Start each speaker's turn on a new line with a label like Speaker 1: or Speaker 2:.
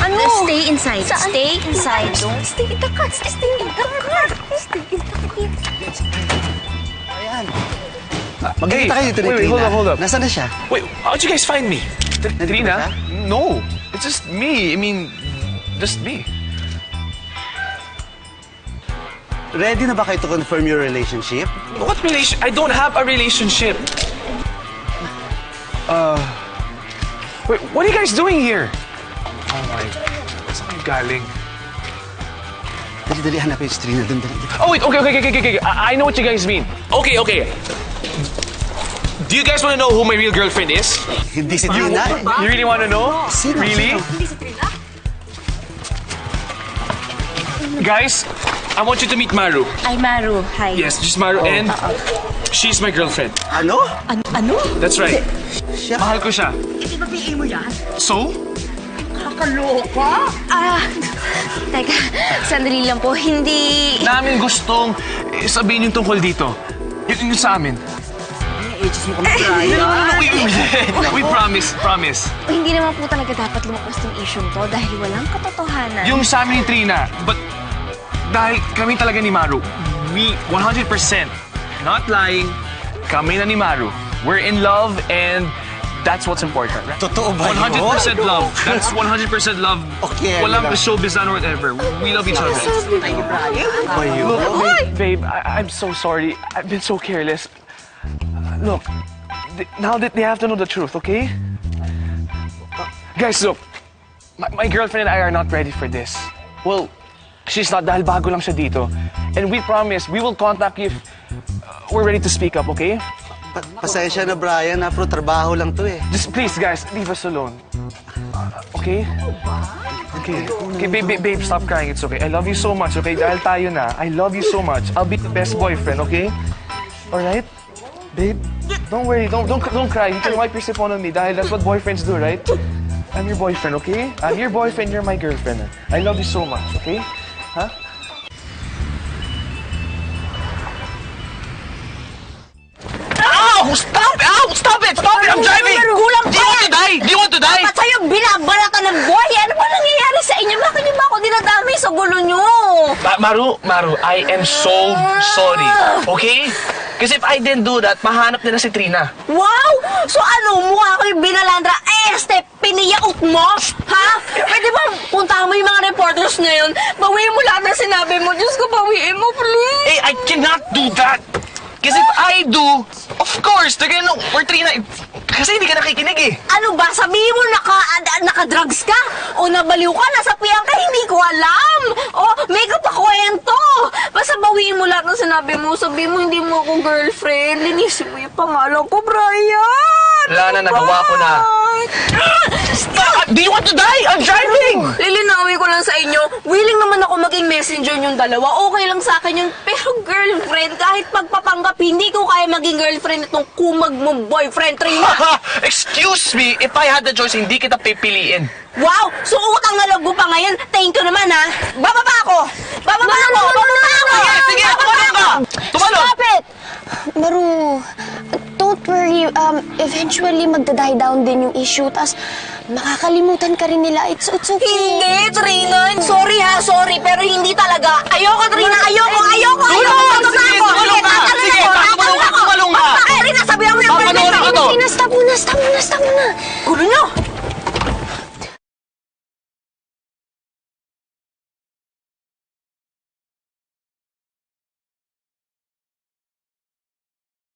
Speaker 1: Ano?
Speaker 2: Let's stay inside.
Speaker 1: Saan?
Speaker 2: Stay inside. Don't
Speaker 1: Stay in the car. Stay in the car. Stay in the car.
Speaker 3: Ayan. Magkita kayo dito ni
Speaker 4: wait,
Speaker 3: Trina.
Speaker 4: hold up.
Speaker 3: Nasaan na siya?
Speaker 4: Wait, how'd you guys find me? Trina? No, it's just me. I mean, just me.
Speaker 3: Ready na ba kayo to confirm your relationship?
Speaker 4: What relation? I don't have a relationship. Wait, what are you guys doing here? Oh my, saan kayo galing?
Speaker 3: Dali, hanapin si Trina. Dali.
Speaker 4: Oh wait, okay. I know what you guys mean. Okay. Do you guys want to know who my real girlfriend is?
Speaker 3: Hindi si Trina.
Speaker 4: You really want to know?
Speaker 3: Sino?
Speaker 4: Really?
Speaker 1: Hindi si Trina?
Speaker 4: Guys, I want you to meet Maru.
Speaker 2: Ay, Maru. Hi.
Speaker 4: Yes, just Maru, and she's my girlfriend.
Speaker 3: Ano?
Speaker 1: Ano?
Speaker 4: That's right.
Speaker 3: Siya?
Speaker 4: Mahal ko siya.
Speaker 1: Hindi ba PA mo yan?
Speaker 4: So?
Speaker 1: Kakaloka?
Speaker 2: Teka, sandali lang po. Hindi...
Speaker 4: Namin gustong sabihin yung tungkol dito. Yung sa amin. No, we promise.
Speaker 2: Hindi naman po talaga dapat lumakas yung issue to dahil walang katotohanan.
Speaker 4: Yung sa amin ni Trina, but dahil kami talaga ni Maru, we 100%, not lying, kami na ni Maru. We're in love and that's what's important, right?
Speaker 3: Totoo ba
Speaker 4: 100% love. That's 100% love.
Speaker 3: Okay,
Speaker 4: Walang
Speaker 3: Ella.
Speaker 4: showbiz or whatever. We love each other.
Speaker 3: Ba yun?
Speaker 4: Babe, I'm so sorry. I've been so careless. Look, now that they have to know the truth, okay? Guys, look. My girlfriend and I are not ready for this. Well, she's not dahil bago lang siya dito. And we promise, we will contact you if we're ready to speak up, okay?
Speaker 3: Pasensya na, Brian. Afro, trabaho lang to eh.
Speaker 4: Just please, guys, leave us alone. Okay? Okay, babe, stop crying. It's okay. I love you so much, okay? Dahil tayo na. I love you so much. I'll be the best boyfriend, okay? Alright? Babe, don't worry. Don't cry. You can wipe your sip on me dahil that's what boyfriends do, right? I'm your boyfriend, okay? I'm your boyfriend, you're my girlfriend. I love you so much, okay? Huh? Ow! Stop it! I'm driving!
Speaker 1: Kulang
Speaker 4: Do you want to die?
Speaker 1: Ba't sa'yo binabalatan ng buhay? Ano ba nangyayari sa inyo? Bakit niyo ba ako dinadami sa gulo niyo?
Speaker 4: Maru, I am so sorry, okay? Kasi if I didn't do that, mahanap nila si Trina.
Speaker 1: Wow! So ano, mukha ko yung binalandra? Piniyaot mo? Ha? Pwede ba puntahan mo yung mga reporters ngayon? Bawiin mo lahat na sinabi mo. Diyos ko, bawiin mo, please.
Speaker 4: Hey, I cannot do that! Kasi if I do, of course, they're gonna know we're Trina. Kasi hindi ka nakikinig eh.
Speaker 1: Ano ba? Sabihin mo naka-drugs ka? O nabaliw ka? Nasapian ka? Hindi ko alam. O may kapakwento. Basta bawiin mo lahat ng sinabi mo. Sabihin mo hindi mo ako girlfriend. Linisin mo yung pangalan ko, Brian.
Speaker 4: Wala na, nagawa ko na. Do you want to die? I'm driving!
Speaker 1: Lilinawin ko lang sa inyo, willing naman ako maging messenger yung dalawa. Okay lang sa akin yun. Pero girlfriend, kahit pagpapanggap, hindi ko kaya maging girlfriend itong kumag mong boyfriend, Trina.
Speaker 4: Excuse me, if I had the choice, hindi kita pipiliin.
Speaker 1: Wow! So utang na loob mo pa ngayon. Thank you naman, ha? Bababa ako! Bababa ako!
Speaker 4: Sige, tumalong ka! Tumalong!
Speaker 5: Stop it! Maru, don't worry. Eventually, magda-die down din yung issue. Tas, makakalimutan ka rin nila. It's okay.
Speaker 1: Hindi, Trina. Sorry ha, sorry. Pero hindi talaga. Ayoko, Trina. Ayoko.
Speaker 4: Tumalong ka! Sige, tumalong ka!
Speaker 1: Trina, sabihan mo yung
Speaker 4: Papanoorin ko to!
Speaker 5: Trina, stop muna.